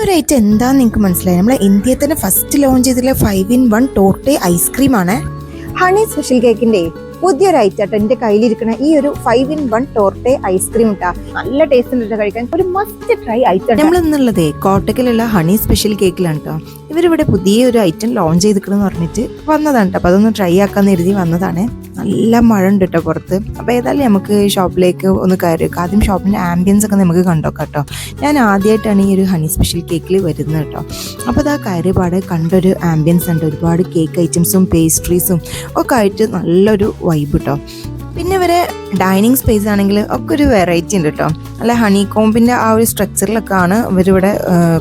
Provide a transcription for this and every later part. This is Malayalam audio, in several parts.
ഒരു ഐറ്റം എന്താണെന്ന് നിങ്ങൾക്ക് മനസ്സിലായി. നമ്മളെ ഇന്ത്യയിൽ തന്നെ ഫസ്റ്റ് ലോഞ്ച് ചെയ്തിട്ടുള്ള 5-in-1 ടോർട്ടേ ഐസ്ക്രീമാണ്. ഹണി സ്പെഷ്യൽ കേക്കിന്റെ പുതിയൊരു ഐറ്റം എന്റെ കയ്യിലിരിക്കുന്ന ഈ ഒരു 5-in-1 ടോർട്ടേ ഐസ്ക്രീം ഇട്ടാ നല്ല ടേസ്റ്റ് ഉണ്ട് കഴിക്കാൻ. ഒരു മസ്റ്റ് ട്രൈ ഐറ്റം. നമ്മൾ ഇന്നുള്ളതേ കോട്ടക്കലുള്ള ഹണി സ്പെഷ്യൽ കേക്കിലാണ് കേട്ടോ. ഇവരിവിടെ പുതിയൊരു ഐറ്റം ലോഞ്ച് ചെയ്തിരിക്കണമെന്ന് പറഞ്ഞിട്ട് വന്നതാണ് കേട്ടോ. അപ്പോൾ അതൊന്ന് ട്രൈ ആക്കാന്ന് എഴുതി വന്നതാണ്. നല്ല മഴ ഉണ്ട് കേട്ടോ പുറത്ത്. അപ്പോൾ ഏതായാലും നമുക്ക് ഷോപ്പിലേക്ക് ഒന്ന് കയറി വെക്കാം. ആദ്യം ഷോപ്പിൻ്റെ ആംബിയൻസ് ഒക്കെ നമുക്ക് കണ്ടോക്കാം കേട്ടോ. ഞാൻ ആദ്യമായിട്ടാണ് ഈ ഒരു ഹണി സ്പെഷ്യൽ കേക്കിൽ വരുന്നത് കേട്ടോ. അപ്പോൾ അത് ആ കയറിപാട് കണ്ടൊരു ആംബിയൻസ് ഉണ്ട്. ഒരുപാട് കേക്ക് ഐറ്റംസും പേസ്ട്രീസും ഒക്കെ ആയിട്ട് നല്ലൊരു വൈബ് കേട്ടോ. പിന്നെ ഇവരെ ഡൈനിങ് സ്പേസ് ആണെങ്കിൽ ഒക്കെ ഒരു വെറൈറ്റി ഉണ്ട് കേട്ടോ. അല്ല ഹണി കോമ്പിൻ്റെ ആ ഒരു സ്ട്രക്ചറിലൊക്കെ ആണ് ഇവരിവിടെ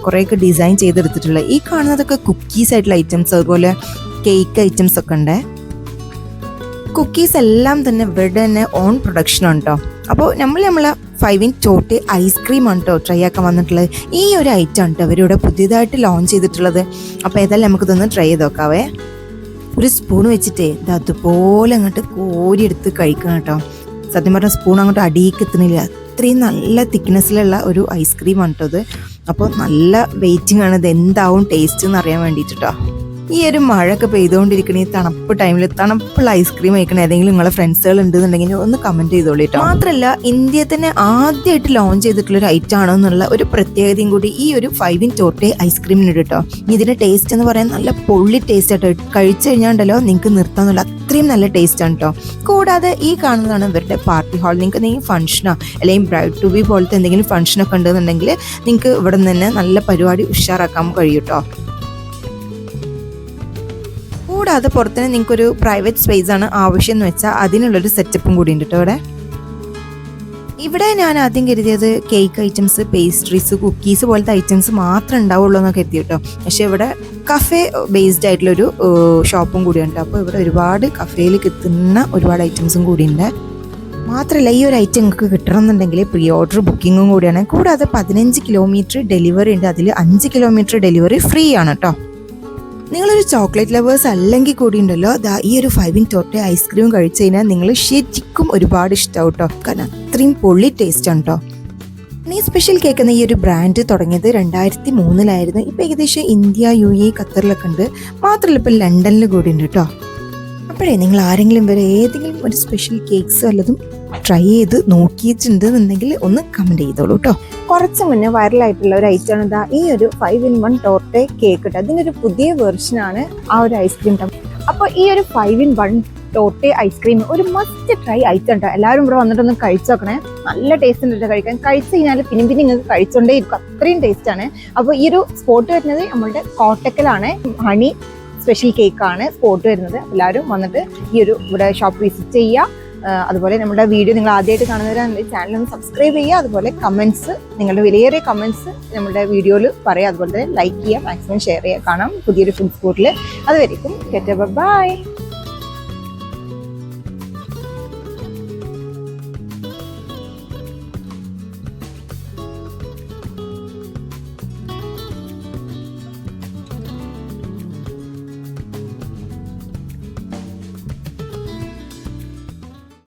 കുറേയൊക്കെ ഡിസൈൻ ചെയ്തെടുത്തിട്ടുള്ളത്. ഈ കാണുന്നതൊക്കെ കുക്കീസ് ആയിട്ടുള്ള ഐറ്റംസ്, അതുപോലെ കേക്ക് ഐറ്റംസ് ഒക്കെ ഉണ്ട്. കുക്കീസ് എല്ലാം തന്നെ ഇവരുടെ തന്നെ ഓൺ പ്രൊഡക്ഷനാണ് കേട്ടോ. അപ്പോൾ നമ്മളെ 5-in ടോർട്ടേ ഐസ്ക്രീമാണ് കേട്ടോ ട്രൈ ആക്കാൻ വന്നിട്ടുള്ളത്. ഈ ഒരു ഐറ്റം ആണ് കേട്ടോ അവരിവിടെ പുതിയതായിട്ട് ലോഞ്ച് ചെയ്തിട്ടുള്ളത്. അപ്പോൾ ഏതായാലും നമുക്കിതൊന്ന് ട്രൈ ചെയ്ത് നോക്കാവേ. ഒരു സ്പൂൺ വെച്ചിട്ടേ ഇത് അതുപോലെ അങ്ങോട്ട് കോരിയെടുത്ത് കഴിക്കണം കേട്ടോ. സത്യം പറഞ്ഞാൽ സ്പൂൺ അങ്ങോട്ട് അടിയിലേക്ക് എത്തുന്നില്ല. അത്രയും നല്ല തിക്നെസ്സിലുള്ള ഒരു ഐസ്ക്രീമാണ് കേട്ടോ ഇത്. അപ്പോൾ നല്ല വെയിറ്റിംഗ് ആണ് ഇത് എന്താവും ടേസ്റ്റ് എന്ന് അറിയാൻ വേണ്ടിയിട്ട് കേട്ടോ. ഈ ഒരു മഴയൊക്കെ പെയ്തുകൊണ്ടിരിക്കണ ഈ തണുപ്പ് ടൈമിൽ തണുപ്പുള്ള ഐസ്ക്രീം കഴിക്കണ ഏതെങ്കിലും നിങ്ങളെ ഫ്രണ്ട്സുകൾ ഉണ്ടെന്നുണ്ടെങ്കിൽ ഒന്ന് കമൻറ്റ് ചെയ്തോളൂ കേട്ടോ. മാത്രമല്ല ഇന്ത്യയിൽ തന്നെ ആദ്യമായിട്ട് ലോഞ്ച് ചെയ്തിട്ടുള്ള ഒരു ഐറ്റം ആണോ എന്നുള്ള ഒരു പ്രത്യേകതയും കൂടി ഈ ഒരു 5-in ടോർട്ടേ ഐസ്ക്രീമിനുണ്ട് കേട്ടോ. ഇതിൻ്റെ ടേസ്റ്റ് എന്ന് പറയാൻ നല്ല പൊള്ളി ടേസ്റ്റ് ആട്ടോ. കഴിച്ചു കഴിഞ്ഞാണ്ടല്ലോ നിങ്ങൾക്ക് നിർത്താന്നുള്ള അത്രയും നല്ല ടേസ്റ്റ് ആണ് കേട്ടോ. കൂടാതെ ഈ കാണുന്നതാണ് ഇവരുടെ പാർട്ടി ഹാൾ. നിങ്ങൾക്ക് എന്തെങ്കിലും ഫംഗ്ഷനോ അല്ലെങ്കിൽ ബ്രൈഡ് ടു ബി പോലത്തെ എന്തെങ്കിലും ഫംഗ്ഷനൊക്കെ ഉണ്ടെന്നുണ്ടെങ്കിൽ നിങ്ങൾക്ക് ഇവിടെ നിന്ന് തന്നെ നല്ല പരിപാടി ഉഷാറാക്കാൻ കഴിയും കേട്ടോ. കൂടാതെ പുറത്തുനിന്ന് നിങ്ങൾക്കൊരു പ്രൈവറ്റ് സ്പേസ് ആണ് ആവശ്യം എന്ന് വെച്ചാൽ അതിനുള്ളൊരു സെറ്റപ്പും കൂടി ഉണ്ട് കേട്ടോ. ഇവിടെ ഞാൻ ആദ്യം കരുതിയത് കേക്ക് ഐറ്റംസ്, പേസ്ട്രീസ്, കുക്കീസ് പോലത്തെ ഐറ്റംസ് മാത്രമേ ഉണ്ടാവുള്ളൂ എന്നൊക്കെ എത്തി കേട്ടോ. പക്ഷെ ഇവിടെ കഫേ ബേസ്ഡ് ആയിട്ടുള്ളൊരു ഷോപ്പും കൂടിയുണ്ട്. അപ്പോൾ ഇവിടെ ഒരുപാട് കഫേയിൽ കിട്ടുന്ന ഒരുപാട് ഐറ്റംസും കൂടിയുണ്ട്. മാത്രമല്ല ഈ ഒരു ഐറ്റം നിങ്ങൾക്ക് കിട്ടണമെന്നുണ്ടെങ്കിൽ പ്രീ ഓർഡർ ബുക്കിങ്ങും കൂടിയാണ്. കൂടാതെ 15 കിലോമീറ്റർ ഡെലിവറി ഉണ്ട്. അതിൽ 5 കിലോമീറ്റർ ഡെലിവറി ഫ്രീ ആണ് കേട്ടോ. നിങ്ങളൊരു ചോക്ലേറ്റ് ലവേഴ്സ് അല്ലെങ്കിൽ കൂടി ഉണ്ടല്ലോ ഈ ഒരു 5-in ടോർട്ടേ ഐസ്ക്രീം കഴിച്ചു കഴിഞ്ഞാൽ നിങ്ങൾ ശരിക്കും ഒരുപാട് ഇഷ്ടമാവും കേട്ടോ. കാരണം അത്രയും പൊള്ളി ടേസ്റ്റ് ആണ് കേട്ടോ. ഈ സ്പെഷ്യൽ കേക്ക് എന്ന ഈ ഒരു ബ്രാൻഡ് തുടങ്ങിയത് 2003 ഇപ്പോൾ ഏകദേശം ഇന്ത്യ, UAE, ഖത്തറിലൊക്കെ ഉണ്ട്. മാത്രമല്ല ഇപ്പോൾ ലണ്ടനിൽ കൂടി ഉണ്ട് കേട്ടോ. അപ്പോഴേ നിങ്ങൾ ആരെങ്കിലും വരെ ഏതെങ്കിലും ഒരു സ്പെഷ്യൽ കേക്ക്സ് വല്ലതും ട്രൈ ചെയ്ത് നോക്കിയിട്ടുണ്ടെന്നുണ്ടെങ്കിൽ ഒന്ന് കമൻറ്റ് ചെയ്തോളൂ കേട്ടോ. കുറച്ച് മുന്നേ വൈറലായിട്ടുള്ള ഒരു ഐറ്റമാണ് ഇതാ ഈ ഒരു 5-in-1 ടോർട്ടേ കേക്ക് കേട്ടോ. അതിൻ്റെ ഒരു പുതിയ വെർഷനാണ് ആ ഒരു ഐസ്ക്രീം. അപ്പോൾ ഈ ഒരു 5-in-1 ടോർട്ടേ ഐസ്ക്രീം ഒരു മസ്റ്റ് ട്രൈ ഐറ്റം കേട്ടോ. എല്ലാവരും ഇവിടെ വന്നിട്ടൊന്ന് കഴിച്ചു നോക്കണേ. നല്ല ടേസ്റ്റ് ഉണ്ട് കഴിക്കാൻ. കഴിച്ചു കഴിഞ്ഞാൽ പിന്നെ നിങ്ങൾക്ക് കഴിച്ചുകൊണ്ടേ ഇരിക്കും, അത്രയും ടേസ്റ്റാണ്. അപ്പോൾ ഈ ഒരു സ്പോട്ട് വരുന്നത് നമ്മളുടെ കോട്ടക്കലാണ്. ഹണി സ്പെഷ്യൽ കേക്കാണ് സ്പോട്ട് വരുന്നത്. എല്ലാവരും വന്നിട്ട് ഈ ഒരു ഇവിടെ ഷോപ്പ് വിസിറ്റ് ചെയ്യുക. അതുപോലെ നമ്മുടെ വീഡിയോ നിങ്ങൾ ആദ്യമായിട്ട് കാണുന്നവരാണെങ്കിൽ ചാനൽ ഒന്ന് സബ്സ്ക്രൈബ് ചെയ്യുക. അതുപോലെ കമൻറ്റ്സ്, നിങ്ങളുടെ വിലയേറിയ കമൻറ്റ്സ് നമ്മുടെ വീഡിയോയിൽ പറയുക. അതുപോലെ തന്നെ ലൈക്ക് ചെയ്യുക, മാക്സിമം ഷെയർ ചെയ്യുക. കാണാം പുതിയൊരു ഫുഡ് സ്പോട്ടിൽ. അതുവരെയും ബൈ.